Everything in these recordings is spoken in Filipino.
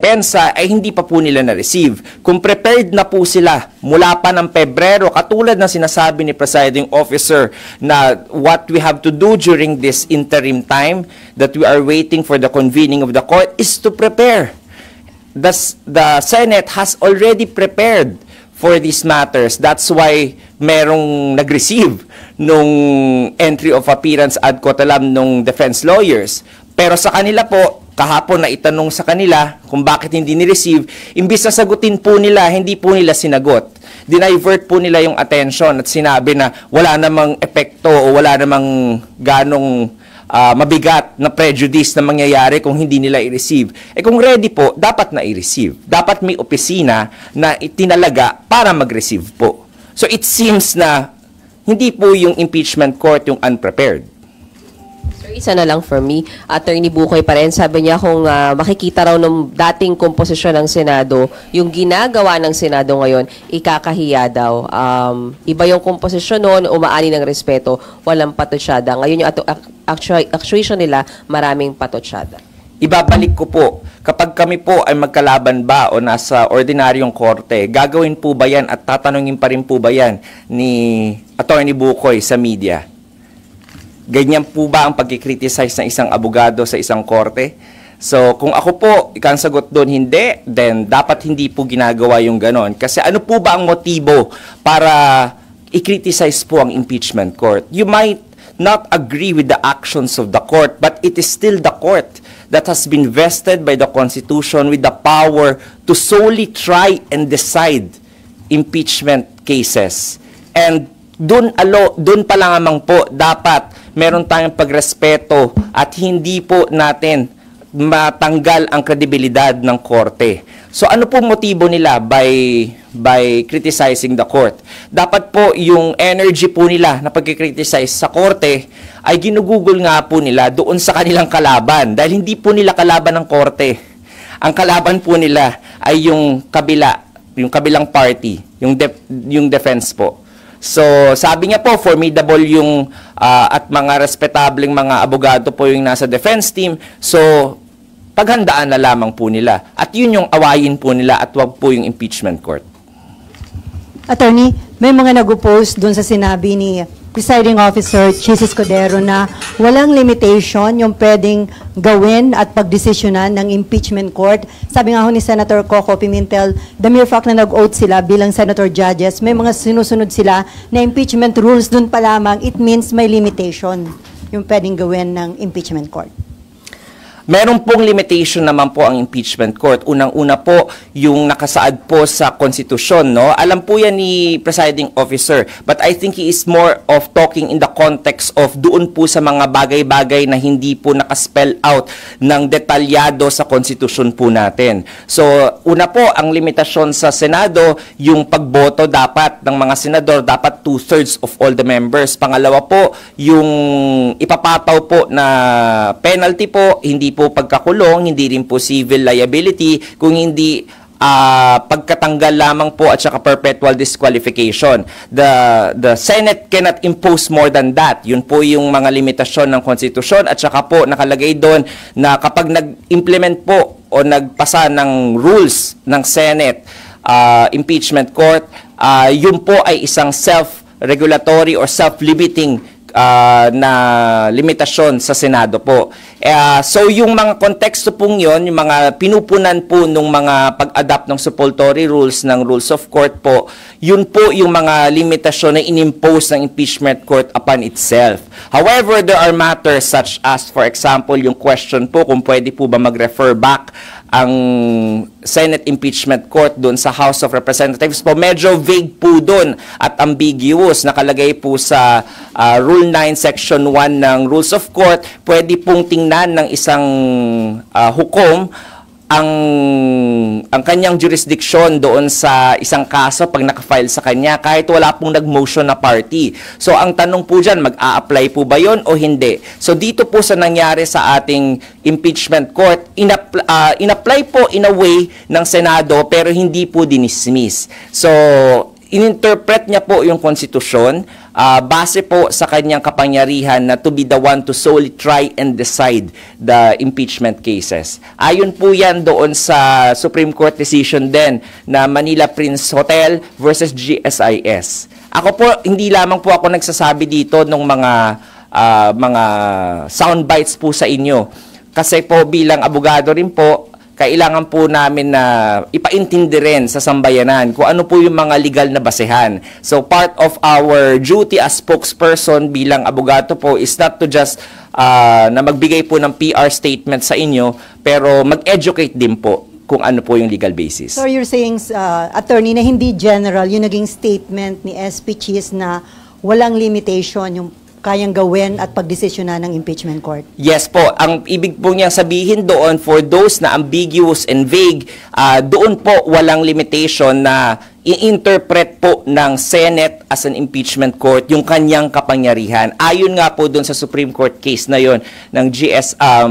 pensa ay hindi pa po nila na-receive. Kung prepared na po sila mula pa ng Pebrero, katulad ng sinasabi ni Presiding Officer na what we have to do during this interim time that we are waiting for the convening of the court is to prepare. The Senate has already prepared for these matters. That's why merong nag-receive nung entry of appearance ad coetelam nung defense lawyers. Pero sa kanila po, kahapon na itanong sa kanila kung bakit hindi ni-receive, imbis na sagutin po nila, hindi po nila sinagot. Dinivert po nila yung attention at sinabi na wala namang epekto o wala namang ganong mabigat na prejudice na mangyayari kung hindi nila i-receive. Kung ready po, dapat na i-receive. Dapat may opisina na itinalaga para mag-receive po. So it seems na hindi po yung impeachment court yung unprepared. Isa na lang for me, Attorney Bukoy pa rin, sabi niya kung makikita raw ng dating komposisyon ng Senado, yung ginagawa ng Senado ngayon, ikakahiya daw. Iba yung komposisyon noon, umaani ng respeto, walang patotsada. Ngayon yung actuation nila, maraming patotsada. Ibabalik ko po, kapag kami po ay magkalaban ba o nasa ordinaryong korte, gagawin po ba yan at tatanungin pa rin po ba yan ni Attorney Bukoy sa media? Ganyan po ba ang pagkikriticize ng isang abogado sa isang korte? So, kung ako po, ikang sagot doon, hindi, then dapat hindi po ginagawa yung ganon. Kasi ano po ba ang motibo para i-criticize po ang impeachment court? You might not agree with the actions of the court, but it is still the court that has been vested by the Constitution with the power to solely try and decide impeachment cases. And doon pa lang amang po dapat meron tayong pagrespeto at hindi po natin matanggal ang kredibilidad ng korte. So ano po motibo nila by criticizing the court? Dapat po yung energy po nila na pagkikriticize sa korte ay ginugugol nga po nila doon sa kanilang kalaban dahil hindi po nila kalaban ng korte. Ang kalaban po nila ay yung kabilang party, yung defense po. So, sabi niya po, formidable yung at mga respetableng mga abogado po yung nasa defense team. So, paghandaan na lamang po nila. At yun yung awayin po nila at wag po yung impeachment court. Attorney, may mga nag-oppose doon sa sinabi ni Presiding Officer Chis Escudero na walang limitation yung pwedeng gawin at pagdesisyonan ng impeachment court. Sabi nga ho ni Senator Coco Pimentel, the mere fact na nag-oath sila bilang senator judges, may mga sinusunod sila na impeachment rules doon pa lamang, it means may limitation yung pwedeng gawin ng impeachment court. Meron pong limitation naman po ang impeachment court. Unang-una po, yung nakasaad po sa konstitusyon, no? Alam po yan ni Presiding Officer. But I think he is more of talking in the context of doon po sa mga bagay-bagay na hindi po nakaspell out ng detalyado sa konstitusyon po natin. So, una po, ang limitasyon sa Senado, yung pagboto dapat ng mga senador, dapat 2/3 of all the members. Pangalawa po, yung ipapataw po na penalty po, hindi po pagkakulong, hindi rin po civil liability, kung hindi pagkatanggal lamang po at saka perpetual disqualification. The Senate cannot impose more than that. Yun po yung mga limitasyon ng konstitusyon at saka po nakalagay doon na kapag nag-implement po o nagpasa ng rules ng Senate impeachment court, yun po ay isang self-regulatory or self-limiting na limitasyon sa Senado po. So yung mga konteksto pong yun, yung mga pinupunan po nung mga pag-adapt ng supplementary rules ng rules of court po, yun po yung mga limitasyon na inimpose ng impeachment court upon itself. However, there are matters such as, for example, yung question po kung pwede po ba mag-refer back ang Senate impeachment court doon sa House of Representatives po. Medyo vague po doon at ambiguous. Nakalagay po sa Rule 9, Section 1 ng Rules of Court, pwede pong tingnan ng isang hukom ang kanyang jurisdiction doon sa isang kaso pag nakafile sa kanya kahit wala pong nag-motion na party. So ang tanong po dyan, mag-a-apply po ba yon o hindi? So dito po sa nangyari sa ating impeachment court, in-apply po in a way ng Senado pero hindi po dinismiss. So ininterpret niya po yung konstitusyon base po sa kanyang kapangyarihan na to be the one to solely try and decide the impeachment cases. Ayon po yan doon sa Supreme Court decision din na Manila Prince Hotel versus GSIS. Ako po, hindi lamang po ako nagsasabi dito ng mga sound bites po sa inyo. Kasi po bilang abogado rin po, kailangan po namin na ipaintindi rin sa sambayanan kung ano po yung mga legal na basehan. So part of our duty as spokesperson bilang abogado po is not to just na magbigay po ng PR statement sa inyo, pero mag-educate din po kung ano po yung legal basis. So you're saying, attorney, na hindi general yung naging statement ni SP Cheese na walang limitation yung kayang gawin at pagdesisyonan ng impeachment court? Yes po. Ang ibig po niyang sabihin doon, for those na ambiguous and vague, doon po walang limitation na i-interpret po ng Senate as an impeachment court yung kanyang kapangyarihan. Ayon nga po doon sa Supreme Court case na yon ng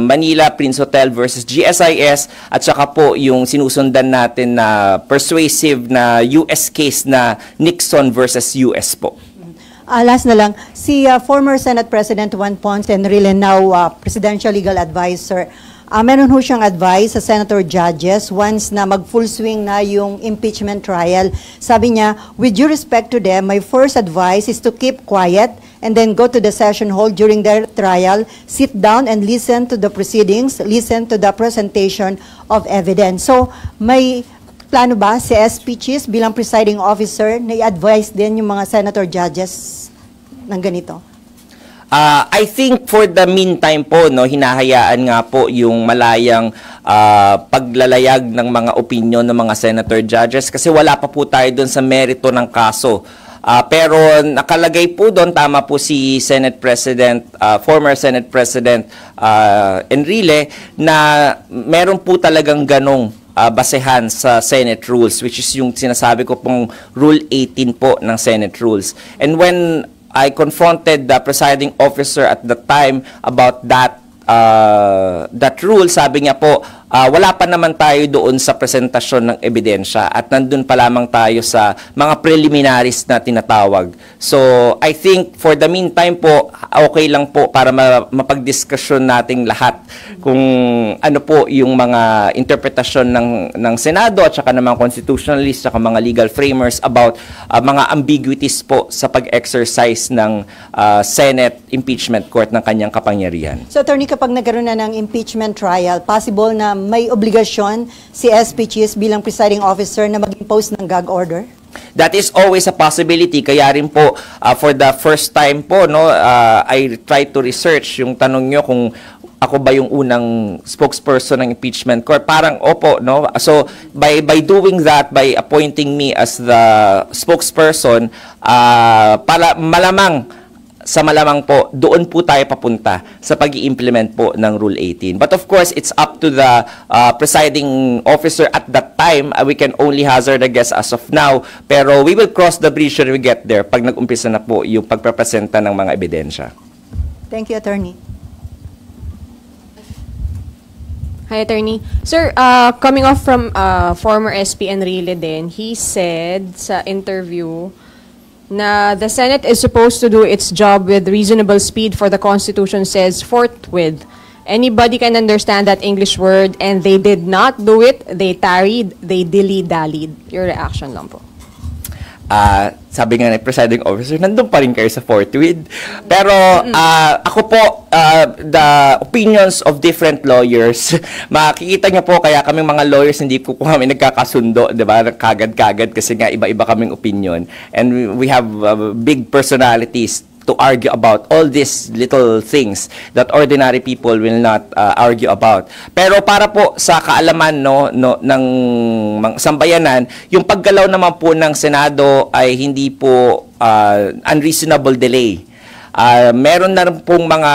Manila Prince Hotel versus GSIS, at saka po yung sinusundan natin na persuasive na US case na Nixon versus US po. Last na lang, si former Senate President Juan Ponce Enrile, now Presidential Legal Advisor, meron ho siyang advice sa senator judges once na mag-full swing na yung impeachment trial. Sabi niya, with due respect to them, my first advice is to keep quiet and then go to the session hall during their trial, sit down and listen to the proceedings, listen to the presentation of evidence. So, may plano ba si SP Cheese bilang presiding officer na i-advise din yung mga senator judges ng ganito? I think for the meantime po, no, hinahayaan nga po yung malayang paglalayag ng mga opinion ng mga senator judges kasi wala pa po tayo doon sa merito ng kaso. Pero nakalagay po doon, tama po si Senate President, former Senate President Enrile, na meron po talagang ganong basehan sa Senate rules, which is yung sinasabi ko pong Rule 18 po ng Senate rules. And when I confronted the presiding officer at the time about that rule, sabi niya po, wala pa naman tayo doon sa presentasyon ng ebidensya at nandun pa lamang tayo sa mga preliminaries na tinatawag. So, I think for the meantime po, okay lang po para mapagdiskusyon nating lahat kung ano po yung mga interpretasyon ng Senado at saka ng mga constitutionalists at mga legal framers about mga ambiguities po sa pag-exercise ng Senate impeachment court ng kanyang kapangyarihan. So, attorney, kapag nagkaroon na ng impeachment trial, possible na may obligasyon si SP Cheese bilang presiding officer na mag-impose ng gag order? That is always a possibility. Kaya rin po, for the first time po, no, I tried to research yung tanong nyo kung ako ba yung unang spokesperson ng impeachment court. Parang opo, no? So, by doing that, by appointing me as the spokesperson, malamang po, doon po tayo papunta sa pag-i-implement po ng Rule 18. But of course, it's up to the presiding officer at that time. We can only hazard a guess as of now. Pero we will cross the bridge when we get there pag nag-umpisa na po yung pagprepresenta ng mga ebidensya. Thank you, attorney. Hi, attorney. Sir, coming off from former SP Enrile din, he said sa interview na the Senate is supposed to do its job with reasonable speed, for the Constitution says forthwith. Anybody can understand that English word, and they did not do it. They tarried, they dilly-dallied. Your reaction lang po. Sabi nga ng presiding officer, nandun pa rin kayo sa forthwith. Pero ako po, the opinions of different lawyers, makikita niyo po, kaya kaming mga lawyers hindi po kami nagkakasundo, di ba? Kagad-kagad kasi nga iba-iba kaming opinion. And we have big personalities to argue about all these little things that ordinary people will not argue about. Pero para po sa kaalaman ng sambayanan, yung paggalaw naman po ng Senado ay hindi po unreasonable delay. Meron na rin pong mga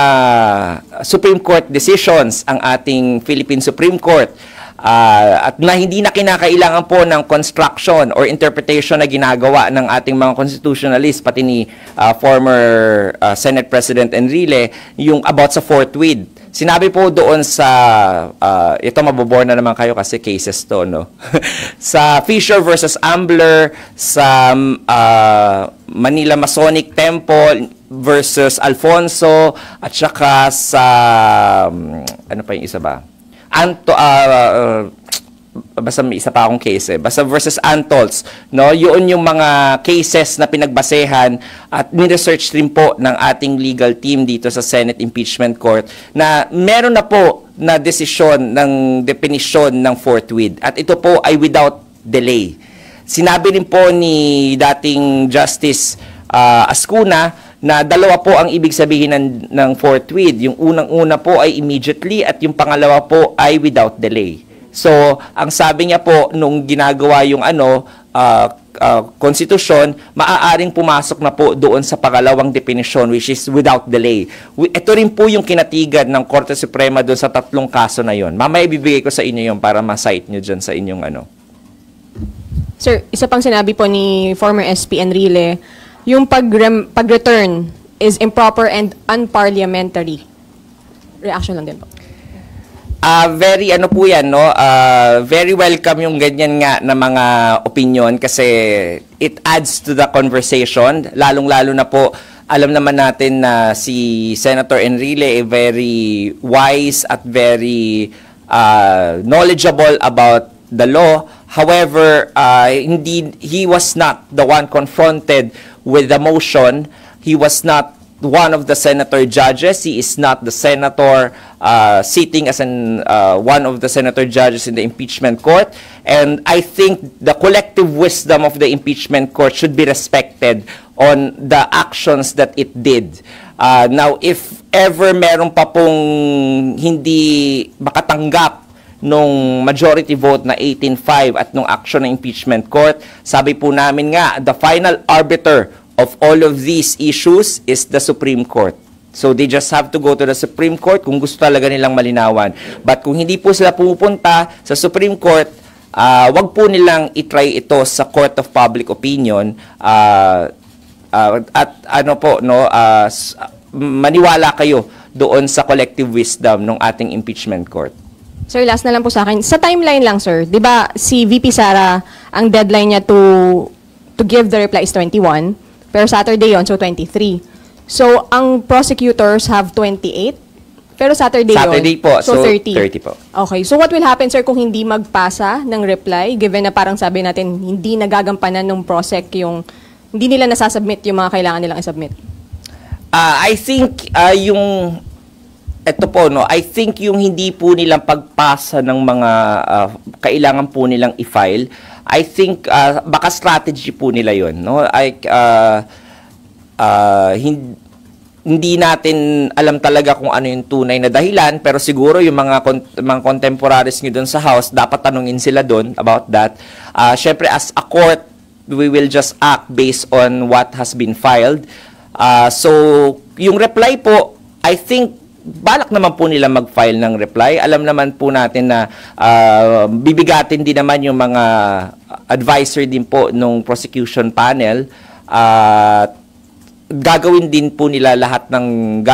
Supreme Court decisions ang ating Philippine Supreme Court at na hindi na kinakailangan po ng construction or interpretation na ginagawa ng ating mga constitutionalists, pati ni former Senate President Enrile, yung about sa forthwith. Sinabi po doon sa, ito mabobore na naman kayo kasi cases to, no? Sa Fisher versus Ambler, sa Manila Masonic Temple versus Alfonso, at saka sa, ano pa yung isa ba? Basta may isa pa akong case basta versus Antols, no? Yun yung mga cases na pinagbasehan at ni-research rin po ng ating legal team dito sa Senate Impeachment Court na meron na po na desisyon ng definisyon ng forthwith at ito po ay without delay. Sinabi rin po ni dating Justice Ascuna na dalawa po ang ibig sabihin ng forthwith. Yung unang-una po ay immediately at yung pangalawa po ay without delay. So, ang sabi niya po nung ginagawa yung konstitusyon, maaaring pumasok na po doon sa pangalawang definition which is without delay. Ito rin po yung kinatigan ng Korte Suprema doon sa 3 kaso na yon. Mamaya ibibigay ko sa inyo yon para ma-cite nyo dyan sa inyong Sir, isa pang sinabi po ni former SP Enrile, yung pag-return is improper and unparliamentary. Reaction lang din po. Very po yan, no? Very welcome yung ganyan nga na mga opinion kasi it adds to the conversation. Lalong-lalo na po, alam naman natin na si Senator Enrile ay very wise at very knowledgeable about the law. However, he was not the one confronted with the motion. He was not one of the senator judges. He is not the senator sitting as one of the senator judges in the impeachment court. And I think the collective wisdom of the impeachment court should be respected on the actions that it did. Now, if ever meron pa pong hindi makatanggap nung majority vote na 18-5 at nung action ng impeachment court, sabi po namin nga, the final arbiter of all of these issues is the Supreme Court. So they just have to go to the Supreme Court kung gusto talaga nilang malinawan. But kung hindi po sila pupunta sa Supreme Court, wag po nilang itry ito sa Court of Public Opinion at maniwala kayo doon sa collective wisdom ng ating impeachment court. Sir, last na lang po sa akin. Sa timeline lang, sir, di ba si VP Sara, ang deadline niya to give the reply is 21, pero Saturday yon, so 23. So, ang prosecutors have 28, pero Saturday po, so 30. 30 po. Okay, so what will happen, sir, kung hindi magpasa ng reply, given na parang sabi natin, hindi nagagampanan ng prosec yung, hindi nila nasasubmit yung mga kailangan nilang isubmit? I think I think yung hindi po nilang pagpasa ng mga kailangan po nilang i-file, I think baka strategy po nila yun, no? Hindi natin alam talaga kung ano yung tunay na dahilan, pero siguro yung mga contemporaries nyo doon sa House, dapat tanungin sila doon about that. Syempre, as a court, we will just act based on what has been filed. So, yung reply po, I think, balak naman po nila mag-file ng reply. Alam naman po natin na bibigatin din naman yung mga advisor din po nung prosecution panel. Gagawin din po nila lahat ng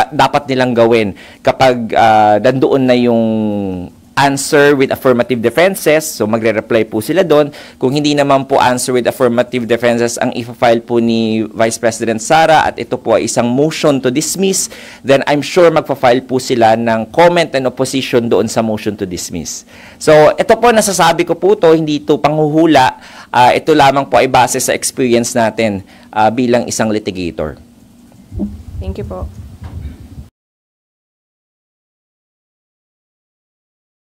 dapat nilang gawin kapag nandoon na yung answer with affirmative defenses. So, magre-reply po sila doon. Kung hindi naman po answer with affirmative defenses ang i-file po ni Vice President Sara at ito po ay isang motion to dismiss, then I'm sure magpa-file po sila ng comment and opposition doon sa motion to dismiss. So, ito po, nasasabi ko po to, hindi ito panghuhula. Ito lamang po ay base sa experience natin bilang isang litigator. Thank you po.